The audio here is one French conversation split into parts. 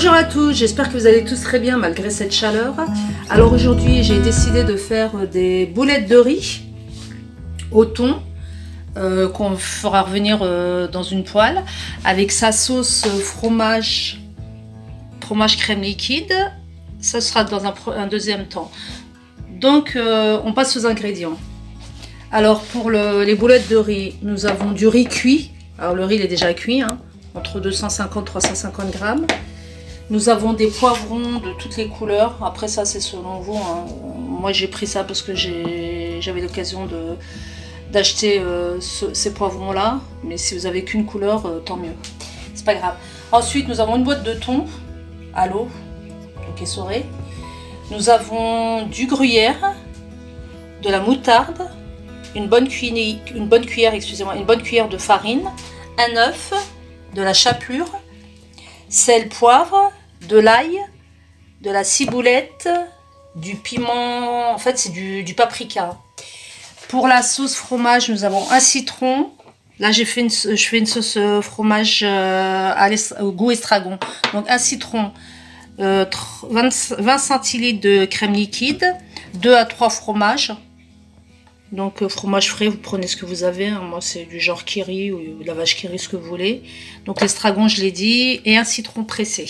Bonjour à tous, j'espère que vous allez tous très bien malgré cette chaleur. Alors aujourd'hui j'ai décidé de faire des boulettes de riz au thon qu'on fera revenir dans une poêle avec sa sauce fromage crème liquide. Ça sera dans un deuxième temps. Donc on passe aux ingrédients. Alors pour les boulettes de riz, nous avons du riz cuit. Alors le riz il est déjà cuit, hein, entre 250 et 350 grammes. Nous avons des poivrons de toutes les couleurs. Après ça c'est selon vous, hein. Moi j'ai pris ça parce que j'avais l'occasion d'acheter ces poivrons là. Mais si vous avez qu'une couleur, tant mieux. C'est pas grave. Ensuite nous avons une boîte de thon à l'eau, donc essoré. Nous avons du gruyère, de la moutarde, une bonne cuillère de farine, un œuf, de la chapelure, sel, poivre, de l'ail, de la ciboulette, du piment, en fait c'est du paprika. Pour la sauce fromage, nous avons un citron. Là je fais une sauce fromage au goût estragon. Donc un citron, 20 centilitres de crème liquide, 2 à 3 fromages. Donc fromage frais, vous prenez ce que vous avez, hein. Moi c'est du genre Kiri ou la vache Kiri, ce que vous voulez. Donc l'estragon je l'ai dit, et un citron pressé.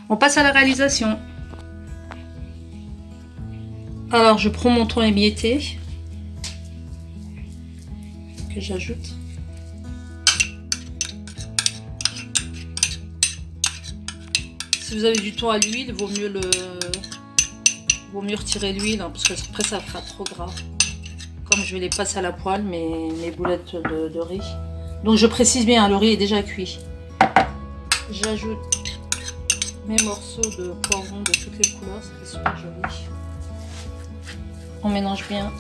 On passe à la réalisation. Alors je prends mon thon émietté que j'ajoute. Si vous avez du thon à l'huile, vaut mieux retirer l'huile, hein, parce que après ça fera trop gras. Comme je vais les passer à la poêle, mes boulettes de riz. Donc je précise bien, hein, le riz est déjà cuit. J'ajoute mes morceaux de poivrons de toutes les couleurs, ça fait super joli. On mélange bien.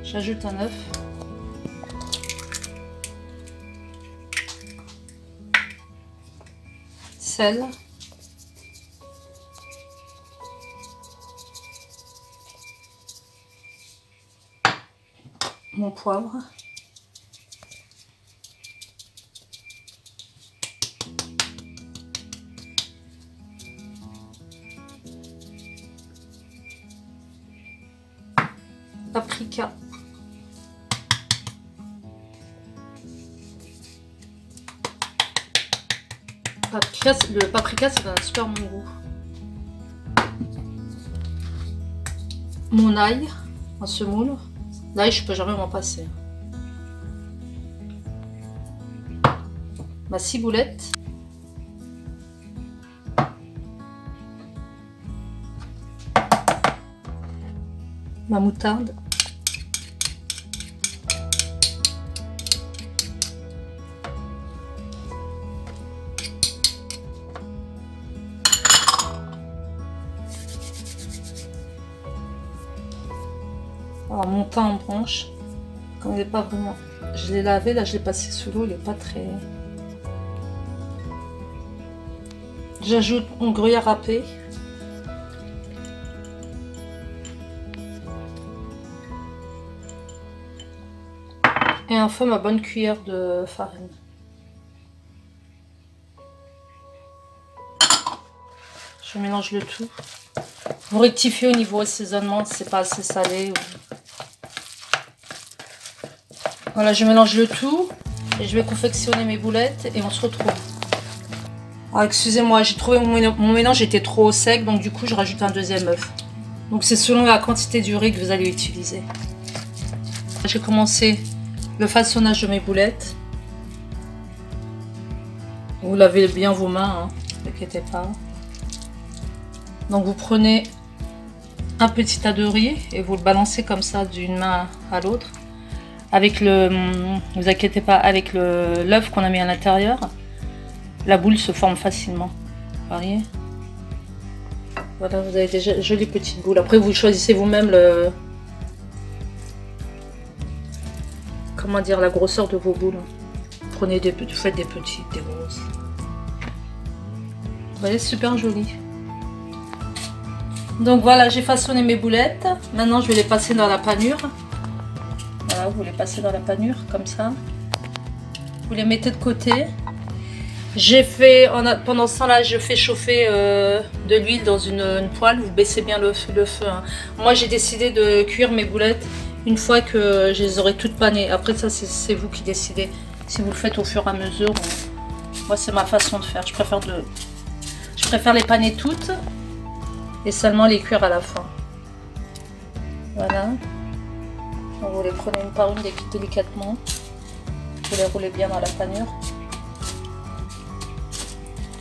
J'ajoute un œuf. Sel. Mon poivre. Paprika. Le paprika, ça donne un super bon goût. Mon ail en semoule. L'ail, je peux jamais m'en passer. Ma ciboulette. Ma moutarde. Alors mon thym en branche, comme il n'est pas vraiment... Je l'ai lavé, là je l'ai passé sous l'eau, il n'est pas très... J'ajoute mon gruyère râpé. Et enfin ma bonne cuillère de farine. Je mélange le tout. Vous rectifiez au niveau assaisonnement si c'est pas assez salé. Voilà, je mélange le tout et je vais confectionner mes boulettes et on se retrouve. Alors excusez-moi, j'ai trouvé mon mélange était trop sec, donc du coup je rajoute un deuxième œuf. Donc c'est selon la quantité du riz que vous allez utiliser. J'ai commencé le façonnage de mes boulettes. Vous lavez bien vos mains, hein, ne vous inquiétez pas. Donc vous prenez un petit tas de riz et vous le balancez comme ça d'une main à l'autre. Avec ne vous inquiétez pas, avec l'œuf qu'on a mis à l'intérieur, la boule se forme facilement. Vous voyez? Voilà, vous avez déjà jolies petites boules. Après vous choisissez vous-même comment dire, la grosseur de vos boules. Prenez faites des petites, des grosses. Vous voyez, super joli. Donc voilà, j'ai façonné mes boulettes. Maintenant, je vais les passer dans la panure. Voilà, vous les passez dans la panure comme ça. Vous les mettez de côté. J'ai fait, pendant ce temps-là, je fais chauffer de l'huile dans une poêle. Vous baissez bien le feu. Hein. Moi, j'ai décidé de cuire mes boulettes une fois que je les aurai toutes panées. Après, ça, c'est vous qui décidez. Si vous le faites au fur et à mesure. Moi, c'est ma façon de faire. Je préfère les paner toutes et seulement les cuire à la fin. Voilà. Donc, vous les prenez une par une délicatement. Vous les roulez bien dans la panure.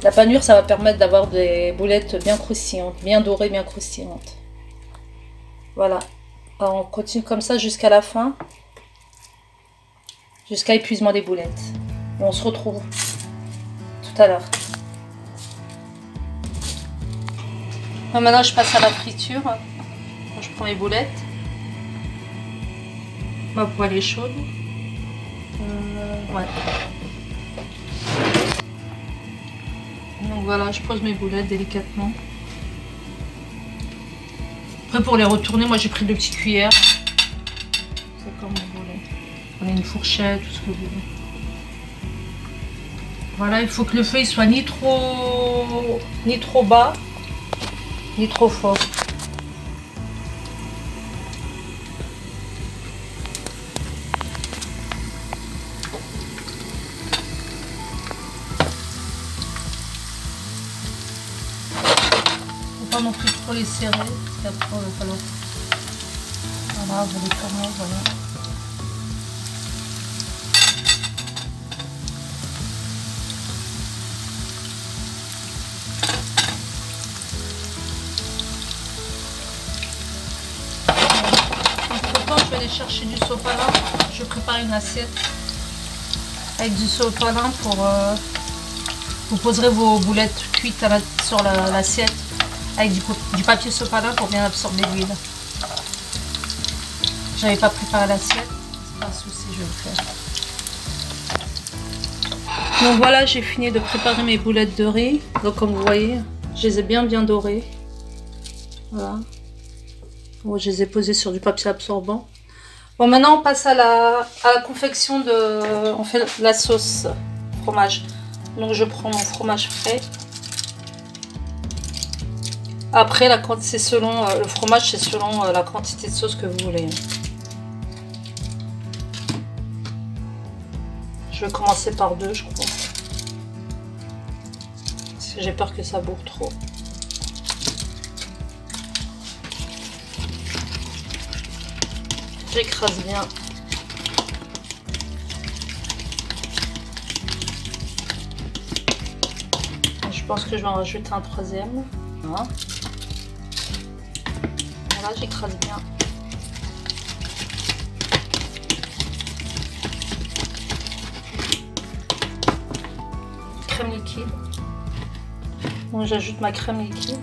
La panure, ça va permettre d'avoir des boulettes bien croustillantes, bien dorées, bien croustillantes. Voilà. Alors, on continue comme ça jusqu'à la fin, jusqu'à épuisement des boulettes. Et on se retrouve tout à l'heure. Maintenant, je passe à la friture. Je prends mes boulettes. Ma poêle est chaude. Ouais. Donc voilà, je pose mes boulettes délicatement. Après, pour les retourner, moi j'ai pris 2 petites cuillères. C'est comme vous voulez. Prenez une fourchette, tout ce que vous voulez. Voilà, il faut que le feu il soit ni trop bas, ni trop fort. Pas non plus trop les serrer, parce qu'après il va falloir. Voilà, vous les tournez, voilà. Entre temps, je vais aller chercher du sopalin. Je prépare une assiette avec du sopalin pour. Vous poserez vos boulettes cuites sur l'assiette. Avec du papier sopalin pour bien absorber l'huile. J'avais pas préparé l'assiette, c'est pas un souci, je vais le faire. Donc voilà, j'ai fini de préparer mes boulettes de riz. Donc comme vous voyez, je les ai bien dorées. Voilà. Bon, je les ai posées sur du papier absorbant. Bon, maintenant on passe à la confection de. On fait la sauce fromage. Donc je prends mon fromage frais. Après, c'est selon le fromage, c'est selon la quantité de sauce que vous voulez. Je vais commencer par 2, je crois. Parce que j'ai peur que ça bourre trop. J'écrase bien. Je pense que je vais en rajouter un 3e. Voilà. Voilà, j'écrase bien. Crème liquide. Bon, j'ajoute ma crème liquide.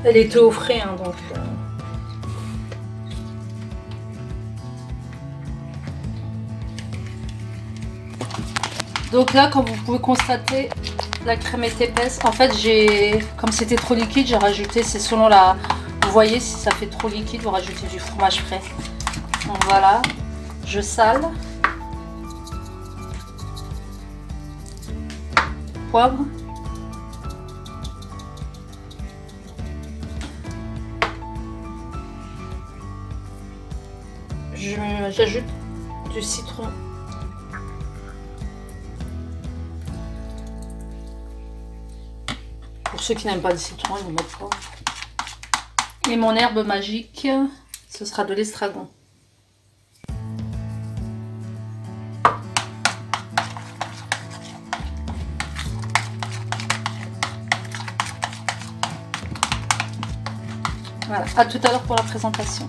Elle était au frais, hein, donc. Donc là, comme vous pouvez constater, la crème est épaisse. En fait, comme c'était trop liquide, j'ai rajouté, c'est selon la... Vous voyez, si ça fait trop liquide, vous rajoutez du fromage frais. Donc voilà, je sale. Poivre. J'ajoute du citron. Pour ceux qui n'aiment pas le citron, ils vont mettre pas. Et mon herbe magique, ce sera de l'estragon. Voilà, à tout à l'heure pour la présentation.